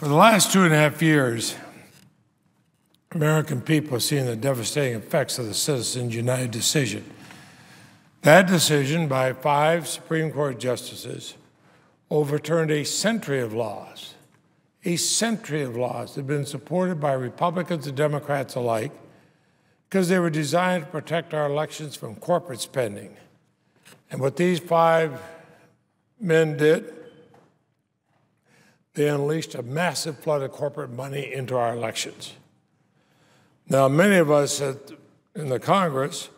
For the last 2.5 years, American people have seen the devastating effects of the Citizens United decision. That decision by 5 Supreme Court justices overturned a century of laws that have been supported by Republicans and Democrats alike because they were designed to protect our elections from corporate spending. And what these 5 men did, they unleashed a massive flood of corporate money into our elections. Now, many of us in the Congress,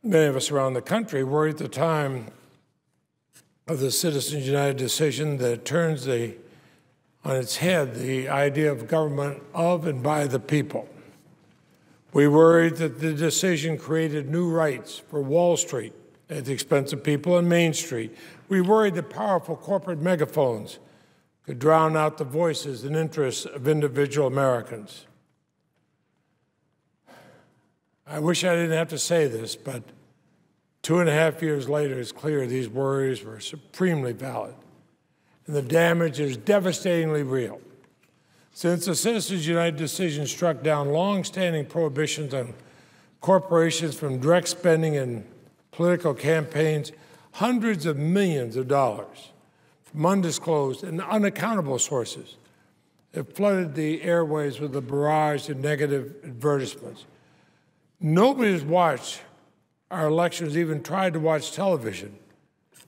many of us around the country worried at the time of the Citizens United decision that it turns on its head the idea of government of and by the people. We worried that the decision created new rights for Wall Street at the expense of people on Main Street. We worried that powerful corporate megaphones could drown out the voices and interests of individual Americans. I wish I didn't have to say this, but 2.5 years later, it's clear these worries were supremely valid, and the damage is devastatingly real. Since the Citizens United decision struck down long-standing prohibitions on corporations from direct spending in political campaigns, hundreds of millions of dollars from undisclosed and unaccountable sources have flooded the airways with a barrage of negative advertisements. Nobody has watched our elections, even tried to watch television,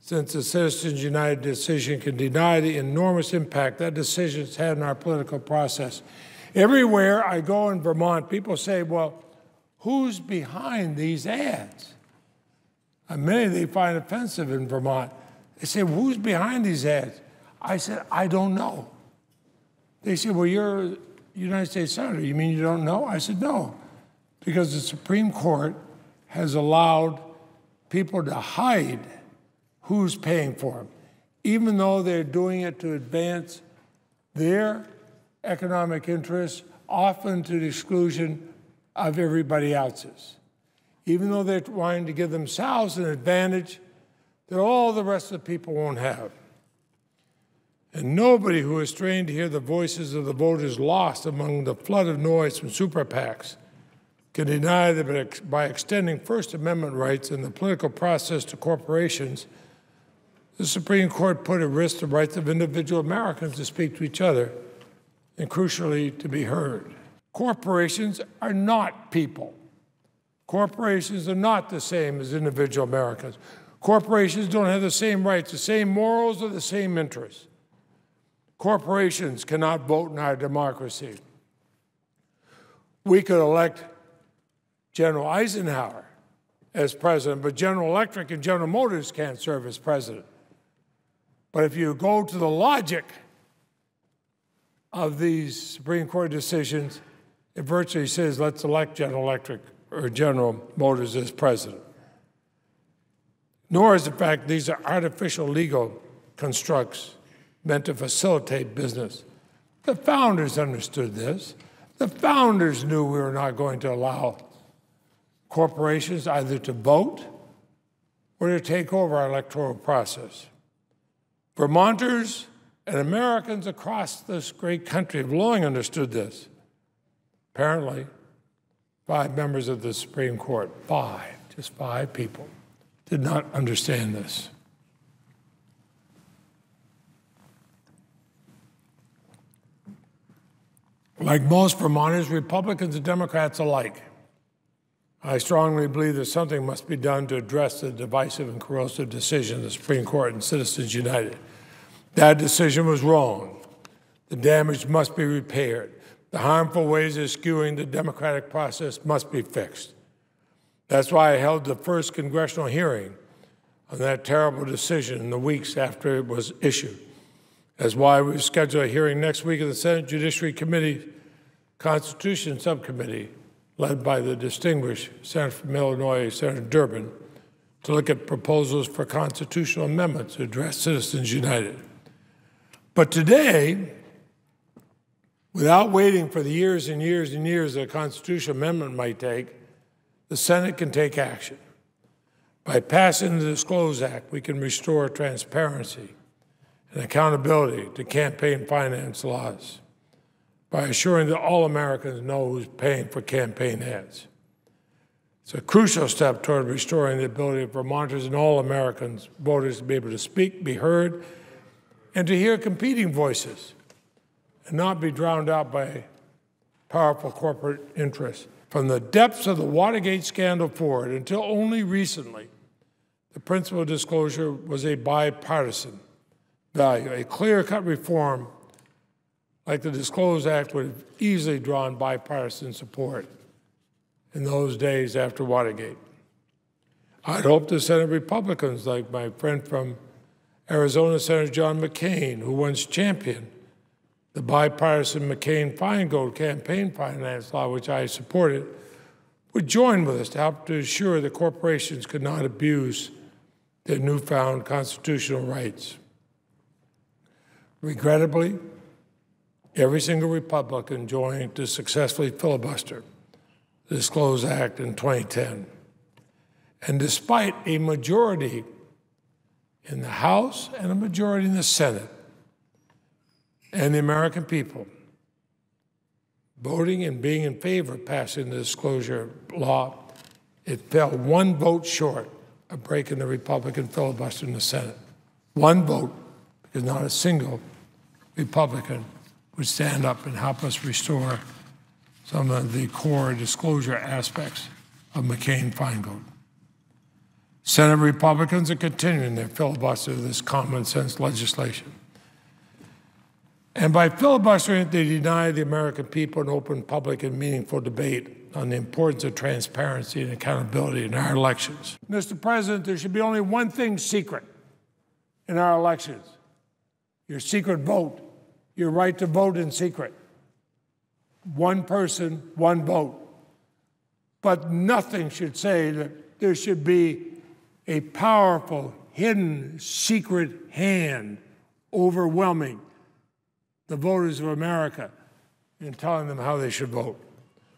since the Citizens United decision can deny the enormous impact that decision has had on our political process. Everywhere I go in Vermont, people say, well, who's behind these ads? And many they find offensive in Vermont. They say, well, who's behind these ads? I said, I don't know. They say, well, you're a United States Senator. You mean you don't know? I said, no, because the Supreme Court has allowed people to hide who's paying for them, even though they're doing it to advance their economic interests, often to the exclusion of everybody else's. Even though they're wanting to give themselves an advantage that all the rest of the people won't have. And nobody who is trained to hear the voices of the voters lost among the flood of noise from super PACs can deny that by extending First Amendment rights in the political process to corporations, the Supreme Court put at risk the rights of individual Americans to speak to each other and, crucially, to be heard. Corporations are not people. Corporations are not the same as individual Americans. Corporations don't have the same rights, the same morals, or the same interests. Corporations cannot vote in our democracy. We could elect General Eisenhower as president, but General Electric and General Motors can't serve as president. But if you go to the logic of these Supreme Court decisions, it virtually says, let's elect General Electric or General Motors as president. Nor is the fact these are artificial legal constructs meant to facilitate business. The founders understood this. The founders knew we were not going to allow corporations either to vote or to take over our electoral process. Vermonters and Americans across this great country have long understood this. Apparently, 5 members of the Supreme Court, just 5 people, did not understand this. Like most Vermonters, Republicans and Democrats alike, I strongly believe that something must be done to address the divisive and corrosive decision of the Supreme Court and Citizens United. That decision was wrong. The damage must be repaired. The harmful ways of skewing the democratic process must be fixed. That's why I held the first congressional hearing on that terrible decision in the weeks after it was issued. That's why we've scheduled a hearing next week of the Senate Judiciary Committee Constitution Subcommittee, led by the distinguished Senator from Illinois, Senator Durbin, to look at proposals for constitutional amendments to address Citizens United. But today, without waiting for the years and years and years that a constitutional amendment might take, the Senate can take action. By passing the DISCLOSE Act, we can restore transparency and accountability to campaign finance laws by assuring that all Americans know who's paying for campaign ads. It's a crucial step toward restoring the ability of Vermonters and all Americans, voters, to be able to speak, be heard, and to hear competing voices and not be drowned out by powerful corporate interests. From the depths of the Watergate scandal forward until only recently, the principle of disclosure was a bipartisan value. A clear-cut reform like the DISCLOSE Act would have easily drawn bipartisan support in those days after Watergate. I'd hope the Senate Republicans, like my friend from Arizona, Senator John McCain, who once championed the bipartisan McCain-Feingold campaign finance law, which I supported, would join with us to help to ensure that corporations could not abuse their newfound constitutional rights. Regrettably, every single Republican joined to successfully filibuster the DISCLOSE Act in 2010. And despite a majority in the House and a majority in the Senate and the American people voting and being in favor of passing the disclosure law, it fell one vote short of breaking the Republican filibuster in the Senate. One vote, because not a single Republican would stand up and help us restore some of the core disclosure aspects of McCain-Feingold. Senate Republicans are continuing their filibuster of this common sense legislation. And by filibustering it, they deny the American people an open, public, and meaningful debate on the importance of transparency and accountability in our elections. Mr. President, there should be only one thing secret in our elections: your secret vote, your right to vote in secret. One person, one vote. But nothing should say that there should be a powerful, hidden, secret hand overwhelming the voters of America in telling them how they should vote.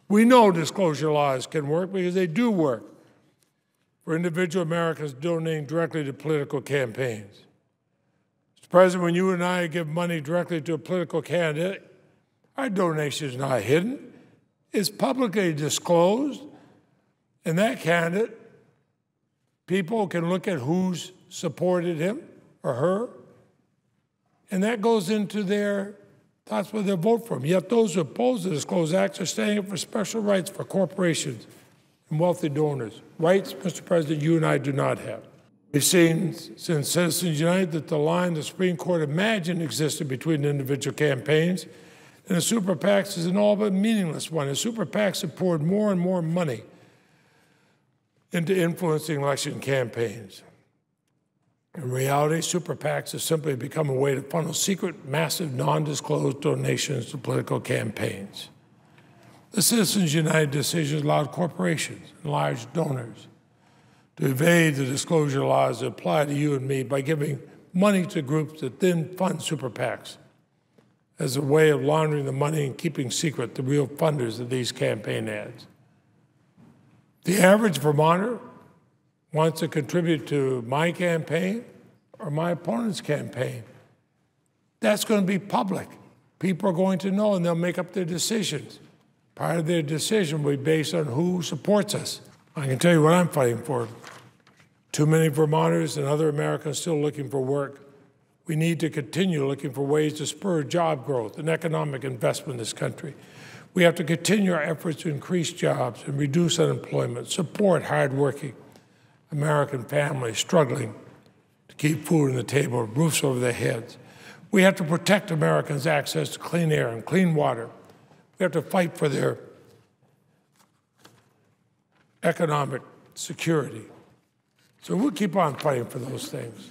We know disclosure laws can work because they do work for individual Americans donating directly to political campaigns. Mr. President, when you and I give money directly to a political candidate, our donation is not hidden. It's publicly disclosed, and that candidate, people can look at who's supported him or her, and that goes into that's what they'll vote for. Yet those who oppose the DISCLOSE Act are standing up for special rights for corporations and wealthy donors. Rights, Mr. President, you and I do not have. We've seen since Citizens United that the line the Supreme Court imagined existed between individual campaigns and the super PACs is an all but meaningless one. The super PACs have poured more and more money into influencing election campaigns. In reality, super PACs have simply become a way to funnel secret, massive, non-disclosed donations to political campaigns. The Citizens United decision allowed corporations and large donors to evade the disclosure laws that apply to you and me by giving money to groups that then fund super PACs as a way of laundering the money and keeping secret the real funders of these campaign ads. The average Vermonter wants to contribute to my campaign or my opponent's campaign. That's going to be public. People are going to know, and they'll make up their decisions. Part of their decision will be based on who supports us. I can tell you what I'm fighting for. Too many Vermonters and other Americans still looking for work. We need to continue looking for ways to spur job growth and economic investment in this country. We have to continue our efforts to increase jobs and reduce unemployment, support hardworking American families struggling to keep food on the table, roofs over their heads. We have to protect Americans' access to clean air and clean water. We have to fight for their economic security. So we'll keep on fighting for those things.